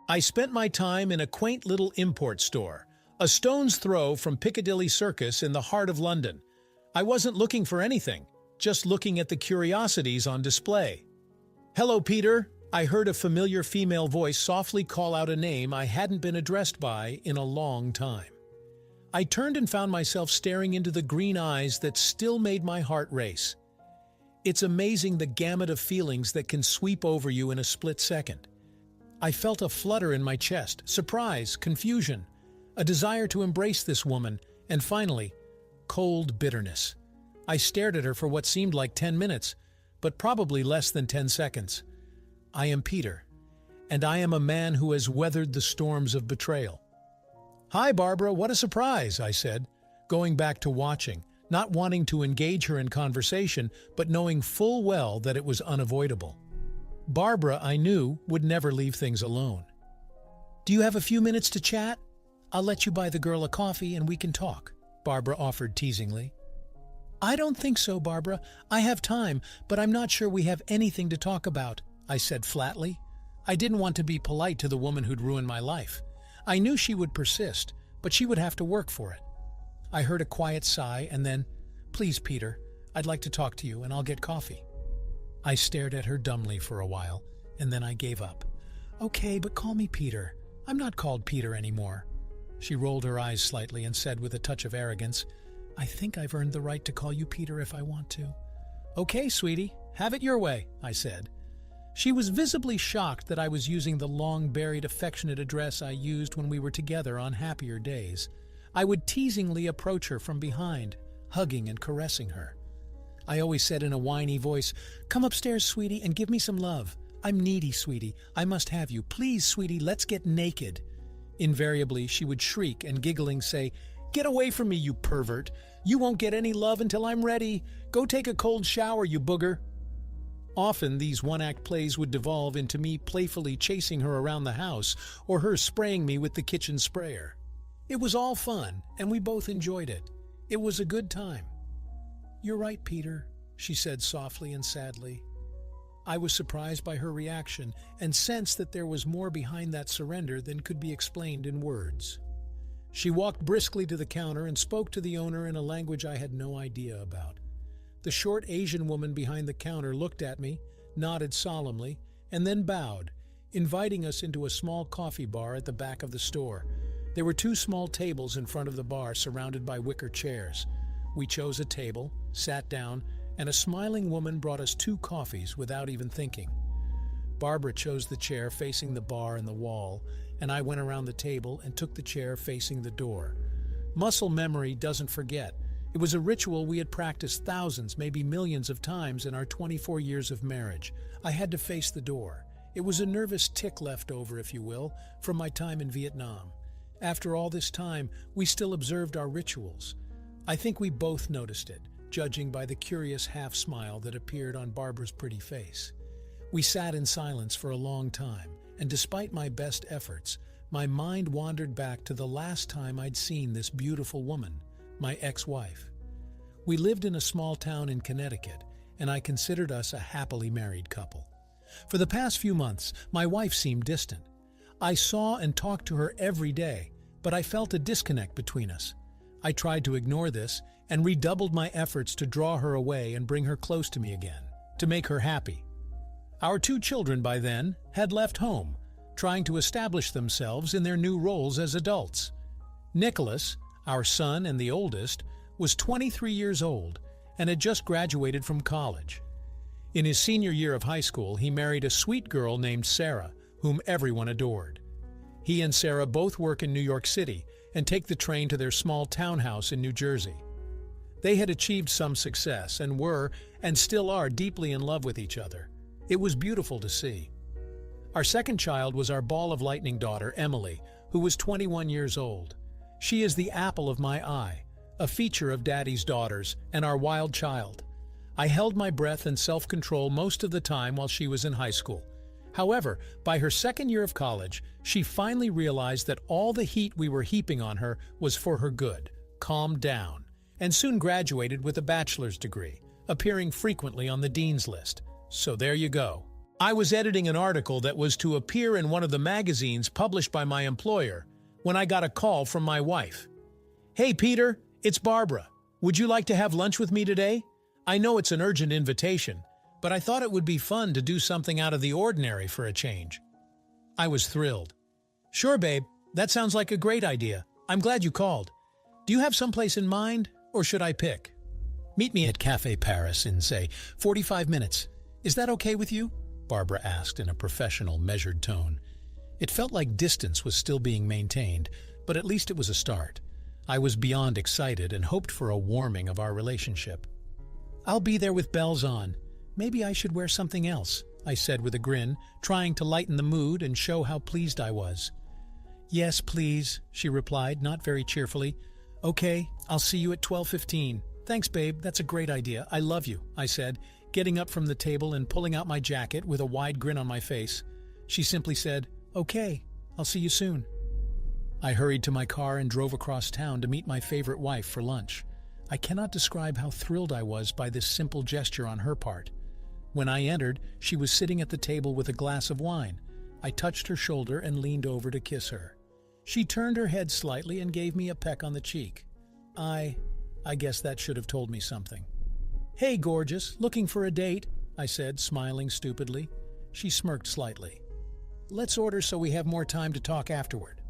I spent my time in a quaint little import store, a stone's throw from Piccadilly Circus in the heart of London. I wasn't looking for anything, just looking at the curiosities on display. "Hello, Peter," I heard a familiar female voice softly call out a name I hadn't been addressed by in a long time. I turned and found myself staring into the green eyes that still made my heart race. It's amazing the gamut of feelings that can sweep over you in a split second. I felt a flutter in my chest, surprise, confusion, a desire to embrace this woman, and finally, cold bitterness. I stared at her for what seemed like 10 minutes, but probably less than 10 seconds. I am Peter, and I am a man who has weathered the storms of betrayal. "Hi, Barbara, what a surprise," I said, going back to watching, not wanting to engage her in conversation, but knowing full well that it was unavoidable. Barbara, I knew, would never leave things alone. "Do you have a few minutes to chat? I'll let you buy the girl a coffee and we can talk," Barbara offered teasingly. "I don't think so, Barbara. I have time, but I'm not sure we have anything to talk about," I said flatly. I didn't want to be polite to the woman who'd ruined my life. I knew she would persist, but she would have to work for it. I heard a quiet sigh and then, "Please, Peter, I'd like to talk to you and I'll get coffee." I stared at her dumbly for a while, and then I gave up. "Okay, but call me Peter. I'm not called Peter anymore." She rolled her eyes slightly and said with a touch of arrogance, "I think I've earned the right to call you Peter if I want to." "Okay, sweetie, have it your way," I said. She was visibly shocked that I was using the long-buried affectionate address I used when we were together on happier days. I would teasingly approach her from behind, hugging and caressing her. I always said in a whiny voice, "Come upstairs, sweetie, and give me some love. I'm needy, sweetie. I must have you. Please, sweetie, let's get naked." Invariably, she would shriek and giggling say, "Get away from me, you pervert. You won't get any love until I'm ready. Go take a cold shower, you booger." Often, these one-act plays would devolve into me playfully chasing her around the house or her spraying me with the kitchen sprayer. It was all fun, and we both enjoyed it. It was a good time. "You're right, Peter," she said softly and sadly. I was surprised by her reaction and sensed that there was more behind that surrender than could be explained in words. She walked briskly to the counter and spoke to the owner in a language I had no idea about. The short Asian woman behind the counter looked at me, nodded solemnly, and then bowed, inviting us into a small coffee bar at the back of the store. There were 2 small tables in front of the bar surrounded by wicker chairs. We chose a table, sat down, and a smiling woman brought us 2 coffees without even thinking. Barbara chose the chair facing the bar and the wall, and I went around the table and took the chair facing the door. Muscle memory doesn't forget. It was a ritual we had practiced thousands, maybe millions of times in our 24 years of marriage. I had to face the door. It was a nervous tick left over, if you will, from my time in Vietnam. After all this time, we still observed our rituals. I think we both noticed it, judging by the curious half-smile that appeared on Barbara's pretty face. We sat in silence for a long time, and despite my best efforts, my mind wandered back to the last time I'd seen this beautiful woman, my ex-wife. We lived in a small town in Connecticut, and I considered us a happily married couple. For the past few months, my wife seemed distant. I saw and talked to her every day, but I felt a disconnect between us. I tried to ignore this and redoubled my efforts to draw her away and bring her close to me again, to make her happy. Our 2 children by then had left home, trying to establish themselves in their new roles as adults. Nicholas, our son and the oldest, was 23 years old and had just graduated from college. In his senior year of high school, he married a sweet girl named Sarah, whom everyone adored. He and Sarah both work in New York City and take the train to their small townhouse in New Jersey. They had achieved some success and were, and still are, deeply in love with each other. It was beautiful to see. Our second child was our ball of lightning daughter, Emily, who was 21 years old. She is the apple of my eye, a feature of Daddy's daughters, and our wild child. I held my breath and self-control most of the time while she was in high school. However, by her second year of college, she finally realized that all the heat we were heaping on her was for her good, calmed down, and soon graduated with a bachelor's degree, appearing frequently on the dean's list. So there you go. I was editing an article that was to appear in one of the magazines published by my employer when I got a call from my wife. "Hey, Peter, it's Barbara. Would you like to have lunch with me today? I know it's an urgent invitation, but I thought it would be fun to do something out of the ordinary for a change." I was thrilled. "Sure, babe. That sounds like a great idea. I'm glad you called. Do you have someplace in mind, or should I pick?" "Meet me at Café Paris in, say, 45 minutes. Is that okay with you?" Barbara asked in a professional, measured tone. It felt like distance was still being maintained, but at least it was a start. I was beyond excited and hoped for a warming of our relationship. "I'll be there with bells on. Maybe I should wear something else," I said with a grin, trying to lighten the mood and show how pleased I was. "Yes, please," she replied, not very cheerfully. "Okay, I'll see you at 12:15. "Thanks, babe, that's a great idea. I love you," I said, getting up from the table and pulling out my jacket with a wide grin on my face. She simply said, "Okay, I'll see you soon." I hurried to my car and drove across town to meet my favorite wife for lunch. I cannot describe how thrilled I was by this simple gesture on her part. When I entered, she was sitting at the table with a glass of wine. I touched her shoulder and leaned over to kiss her. She turned her head slightly and gave me a peck on the cheek. I guess that should have told me something. "Hey, gorgeous, looking for a date?" I said, smiling stupidly. She smirked slightly. "Let's order so we have more time to talk afterward."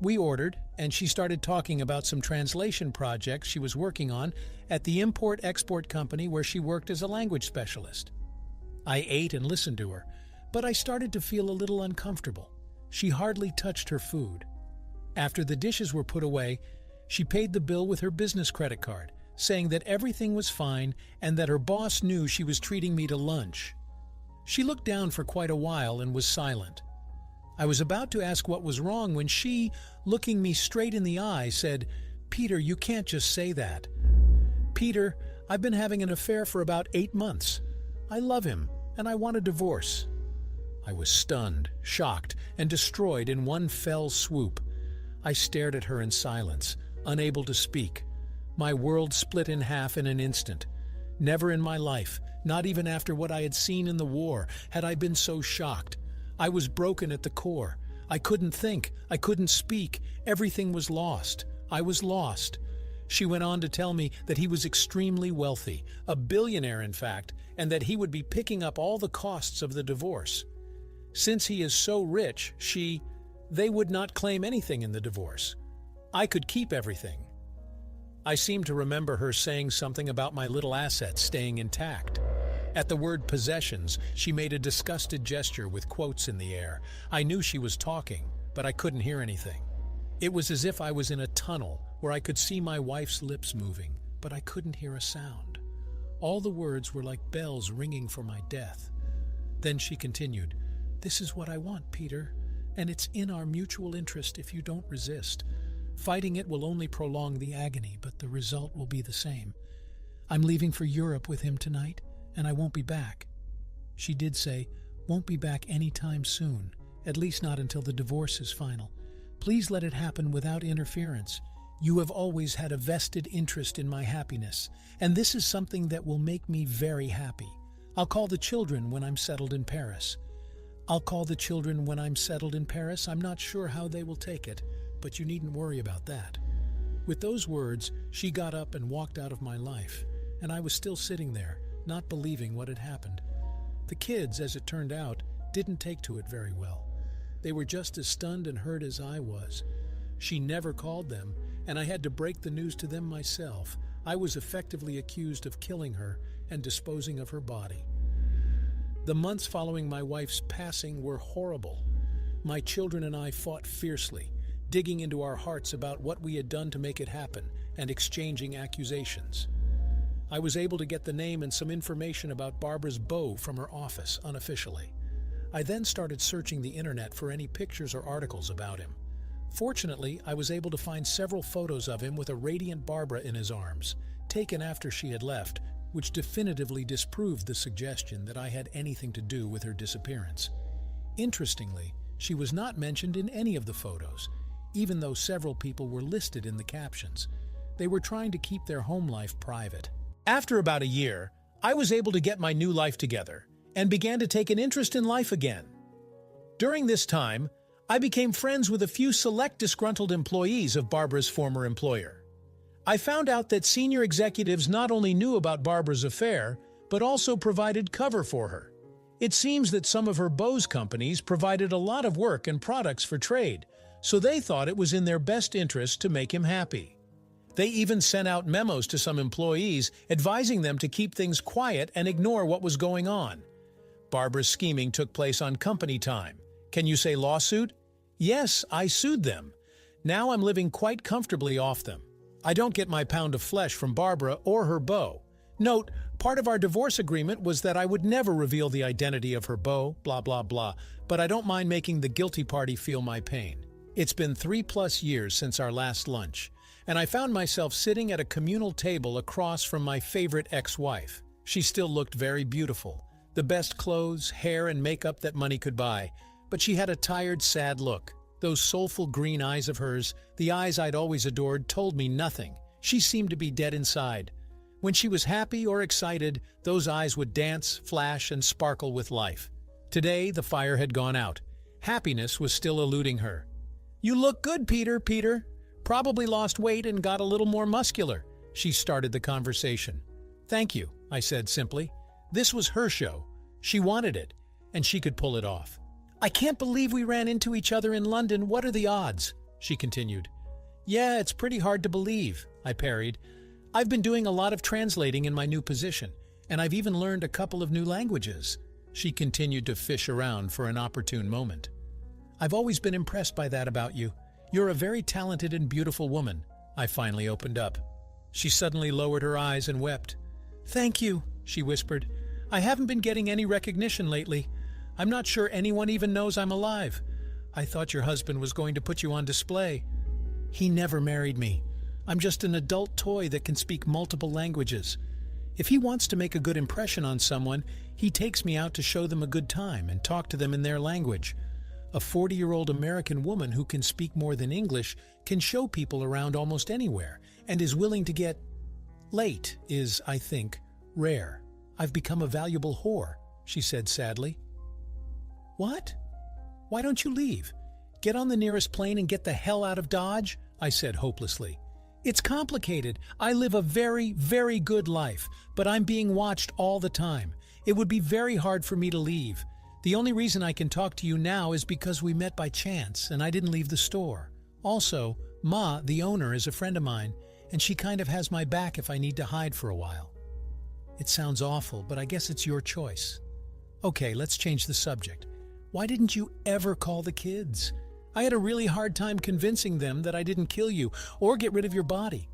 We ordered, and she started talking about some translation projects she was working on at the import-export company where she worked as a language specialist. I ate and listened to her, but I started to feel a little uncomfortable. She hardly touched her food. After the dishes were put away, she paid the bill with her business credit card, saying that everything was fine and that her boss knew she was treating me to lunch. She looked down for quite a while and was silent. I was about to ask what was wrong when she, looking me straight in the eye, said, "Peter, you can't just say that. Peter, I've been having an affair for about 8 months. I love him, and I want a divorce." I was stunned, shocked, and destroyed in one fell swoop. I stared at her in silence, unable to speak. My world split in half in an instant. Never in my life, not even after what I had seen in the war, had I been so shocked. I was broken at the core. I couldn't think. I couldn't speak. Everything was lost. I was lost. She went on to tell me that he was extremely wealthy, a billionaire in fact, and that he would be picking up all the costs of the divorce. Since he is so rich, they would not claim anything in the divorce. I could keep everything. I seem to remember her saying something about my little assets staying intact. At the word possessions, she made a disgusted gesture with quotes in the air. I knew she was talking, but I couldn't hear anything. It was as if I was in a tunnel where I could see my wife's lips moving, but I couldn't hear a sound. All the words were like bells ringing for my death. Then she continued, "This is what I want, Peter, and it's in our mutual interest if you don't resist. Fighting it will only prolong the agony, but the result will be the same. I'm leaving for Europe with him tonight, and I won't be back." She did say, "Won't be back any time soon, at least not until the divorce is final. Please let it happen without interference. You have always had a vested interest in my happiness, and this is something that will make me very happy. I'll call the children when I'm settled in Paris. I'm not sure how they will take it, but you needn't worry about that." With those words, she got up and walked out of my life, and I was still sitting there, not believing what had happened. The kids, as it turned out, didn't take to it very well. They were just as stunned and hurt as I was. She never called them, and I had to break the news to them myself. I was effectively accused of killing her and disposing of her body. The months following my wife's passing were horrible. My children and I fought fiercely, digging into our hearts about what we had done to make it happen and exchanging accusations. I was able to get the name and some information about Barbara's beau from her office unofficially. I then started searching the internet for any pictures or articles about him. Fortunately, I was able to find several photos of him with a radiant Barbara in his arms, taken after she had left, which definitively disproved the suggestion that I had anything to do with her disappearance. Interestingly, she was not mentioned in any of the photos, even though several people were listed in the captions. They were trying to keep their home life private. After about a year, I was able to get my new life together, and began to take an interest in life again. During this time, I became friends with a few select disgruntled employees of Barbara's former employer. I found out that senior executives not only knew about Barbara's affair, but also provided cover for her. It seems that some of her beau's companies provided a lot of work and products for trade, so they thought it was in their best interest to make him happy. They even sent out memos to some employees advising them to keep things quiet and ignore what was going on. Barbara's scheming took place on company time. Can you say lawsuit? Yes, I sued them. Now I'm living quite comfortably off them. I don't get my pound of flesh from Barbara or her beau. Note, part of our divorce agreement was that I would never reveal the identity of her beau, blah blah blah, but I don't mind making the guilty party feel my pain. It's been 3+ years since our last lunch, and I found myself sitting at a communal table across from my favorite ex-wife. She still looked very beautiful, the best clothes, hair, and makeup that money could buy, but she had a tired, sad look. Those soulful green eyes of hers, the eyes I'd always adored, told me nothing. She seemed to be dead inside. When she was happy or excited, those eyes would dance, flash, and sparkle with life. Today, the fire had gone out. Happiness was still eluding her. "You look good, Peter. Probably lost weight and got a little more muscular." She started the conversation. "Thank you," I said simply. This was her show. She wanted it, and she could pull it off. "I can't believe we ran into each other in London. What are the odds?" she continued. "Yeah, it's pretty hard to believe," I parried. "I've been doing a lot of translating in my new position, and I've even learned a couple of new languages." She continued to fish around for an opportune moment. "I've always been impressed by that about you. You're a very talented and beautiful woman." I finally opened up. She suddenly lowered her eyes and wept. "Thank you," she whispered. "I haven't been getting any recognition lately. I'm not sure anyone even knows I'm alive. I thought your husband was going to put you on display." "He never married me. I'm just an adult toy that can speak multiple languages. If he wants to make a good impression on someone, he takes me out to show them a good time and talk to them in their language. A 40-year-old American woman who can speak more than English can show people around almost anywhere and is willing to get late is, I think, rare. I've become a valuable whore," she said sadly. "What? Why don't you leave? Get on the nearest plane and get the hell out of Dodge," I said hopelessly. "It's complicated. I live a very, very good life, but I'm being watched all the time. It would be very hard for me to leave. The only reason I can talk to you now is because we met by chance and I didn't leave the store. Also, Ma, the owner, is a friend of mine, and she kind of has my back if I need to hide for a while." It sounds awful, but I guess it's your choice. Okay, let's change the subject. Why didn't you ever call the kids? I had a really hard time convincing them that I didn't kill you or get rid of your body.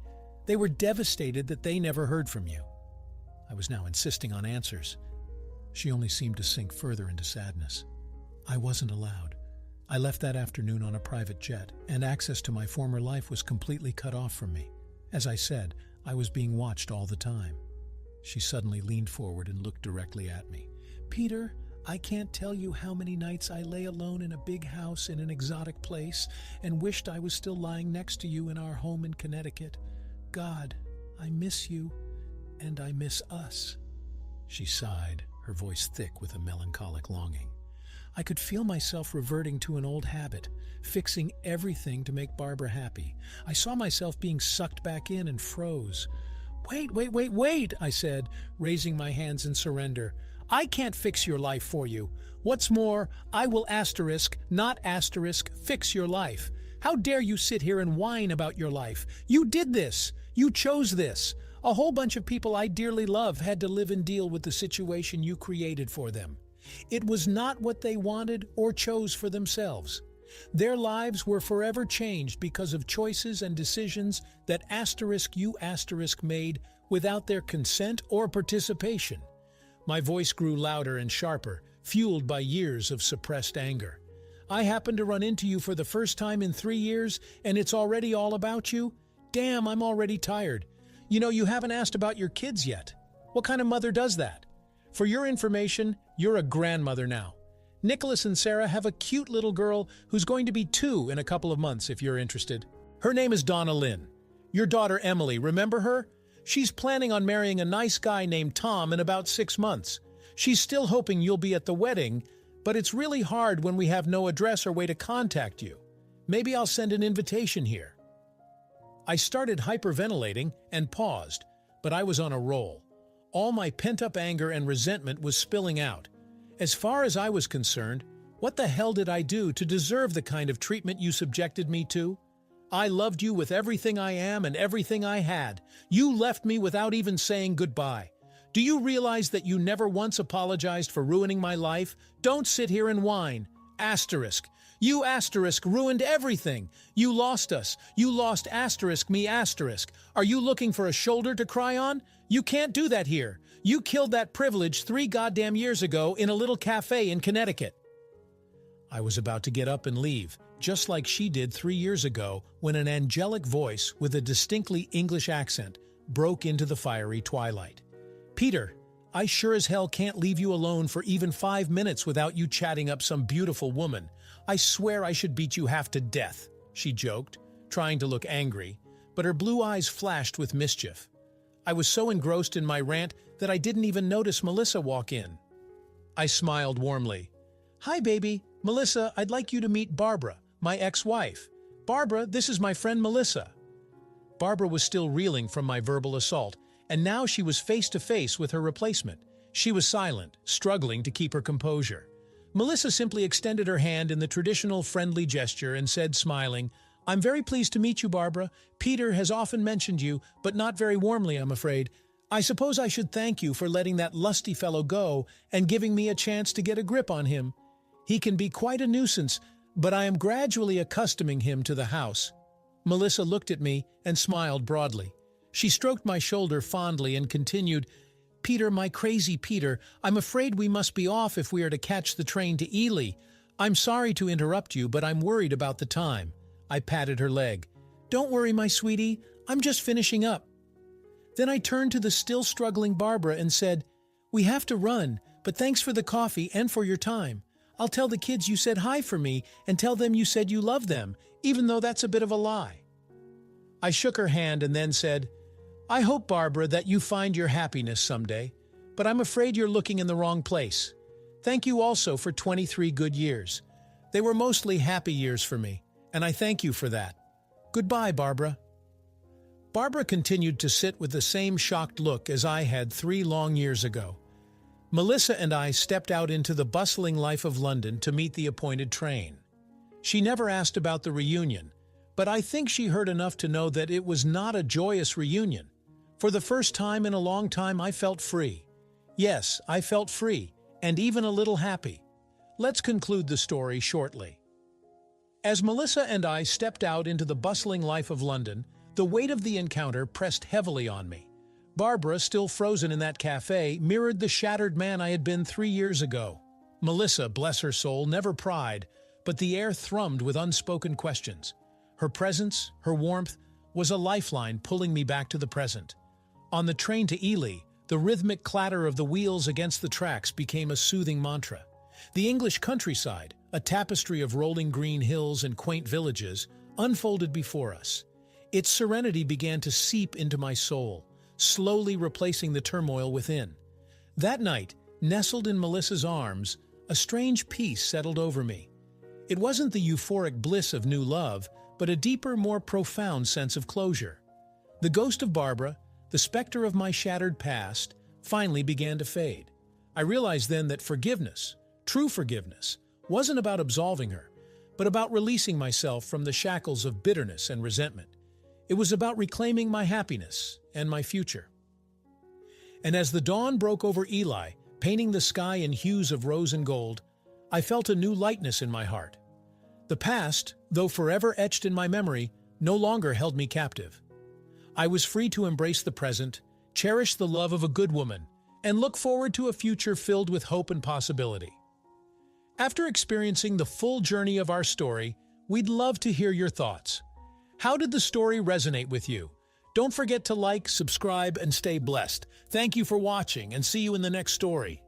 They were devastated that they never heard from you. I was now insisting on answers. She only seemed to sink further into sadness. I wasn't allowed. I left that afternoon on a private jet, and access to my former life was completely cut off from me. As I said, I was being watched all the time. She suddenly leaned forward and looked directly at me. "Peter, I can't tell you how many nights I lay alone in a big house in an exotic place and wished I was still lying next to you in our home in Connecticut. God, I miss you, and I miss us." She sighed, her voice thick with a melancholic longing. I could feel myself reverting to an old habit, fixing everything to make Barbara happy. I saw myself being sucked back in and froze. Wait, I said, raising my hands in surrender. "I can't fix your life for you. What's more, I will not fix your life. How dare you sit here and whine about your life? You did this. You chose this. A whole bunch of people I dearly love had to live and deal with the situation you created for them. It was not what they wanted or chose for themselves. Their lives were forever changed because of choices and decisions that you made without their consent or participation." My voice grew louder and sharper, fueled by years of suppressed anger. "I happened to run into you for the first time in 3 years, and it's already all about you? Damn, I'm already tired. You know, you haven't asked about your kids yet. What kind of mother does that? For your information, you're a grandmother now. Nicholas and Sarah have a cute little girl who's going to be 2 in a couple of months if you're interested. Her name is Donna Lynn. Your daughter Emily, remember her? She's planning on marrying a nice guy named Tom in about 6 months. She's still hoping you'll be at the wedding, but it's really hard when we have no address or way to contact you. Maybe I'll send an invitation here." I started hyperventilating and paused, but I was on a roll. All my pent-up anger and resentment was spilling out. As far as I was concerned, what the hell did I do to deserve the kind of treatment you subjected me to? I loved you with everything I am and everything I had. You left me without even saying goodbye. Do you realize that you never once apologized for ruining my life? Don't sit here and whine. Asterisk. You asterisk ruined everything. You lost us. You lost asterisk me asterisk. Are you looking for a shoulder to cry on? You can't do that here. You killed that privilege 3 goddamn years ago in a little cafe in Connecticut. I was about to get up and leave, just like she did 3 years ago, when an angelic voice with a distinctly English accent broke into the fiery twilight. "Peter, I sure as hell can't leave you alone for even 5 minutes without you chatting up some beautiful woman. I swear I should beat you half to death," she joked, trying to look angry, but her blue eyes flashed with mischief. I was so engrossed in my rant that I didn't even notice Melissa walk in. I smiled warmly. "Hi, baby. Melissa, I'd like you to meet Barbara, my ex-wife. Barbara, this is my friend Melissa." Barbara was still reeling from my verbal assault, and now she was face to face with her replacement. She was silent, struggling to keep her composure. Melissa simply extended her hand in the traditional friendly gesture and said, smiling, "I'm very pleased to meet you, Barbara. Peter has often mentioned you, but not very warmly, I'm afraid. I suppose I should thank you for letting that lusty fellow go and giving me a chance to get a grip on him. He can be quite a nuisance, but I am gradually accustoming him to the house." Melissa looked at me and smiled broadly. She stroked my shoulder fondly and continued, "Peter, my crazy Peter, I'm afraid we must be off if we are to catch the train to Ely. I'm sorry to interrupt you, but I'm worried about the time." I patted her leg. "Don't worry, my sweetie. I'm just finishing up." Then I turned to the still struggling Barbara and said, "We have to run, but thanks for the coffee and for your time. I'll tell the kids you said hi for me and tell them you said you love them, even though that's a bit of a lie." I shook her hand and then said, "I hope, Barbara, that you find your happiness someday, but I'm afraid you're looking in the wrong place. Thank you also for 23 good years. They were mostly happy years for me, and I thank you for that. Goodbye, Barbara." Barbara continued to sit with the same shocked look as I had 3 long years ago. Melissa and I stepped out into the bustling life of London to meet the appointed train. She never asked about the reunion, but I think she heard enough to know that it was not a joyous reunion. For the first time in a long time, I felt free. Yes, I felt free, and even a little happy. Let's conclude the story shortly. As Melissa and I stepped out into the bustling life of London, the weight of the encounter pressed heavily on me. Barbara, still frozen in that cafe, mirrored the shattered man I had been 3 years ago. Melissa, bless her soul, never pried, but the air thrummed with unspoken questions. Her presence, her warmth, was a lifeline pulling me back to the present. On the train to Ely, the rhythmic clatter of the wheels against the tracks became a soothing mantra. The English countryside, a tapestry of rolling green hills and quaint villages, unfolded before us. Its serenity began to seep into my soul, slowly replacing the turmoil within. That night, nestled in Melissa's arms, a strange peace settled over me. It wasn't the euphoric bliss of new love, but a deeper, more profound sense of closure. The ghost of Barbara, the specter of my shattered past, finally began to fade. I realized then that forgiveness, true forgiveness, wasn't about absolving her, but about releasing myself from the shackles of bitterness and resentment. It was about reclaiming my happiness and my future. And as the dawn broke over Ely, painting the sky in hues of rose and gold, I felt a new lightness in my heart. The past, though forever etched in my memory, no longer held me captive. I was free to embrace the present, cherish the love of a good woman, and look forward to a future filled with hope and possibility. After experiencing the full journey of our story, we'd love to hear your thoughts. How did the story resonate with you? Don't forget to like, subscribe, and stay blessed. Thank you for watching, and see you in the next story.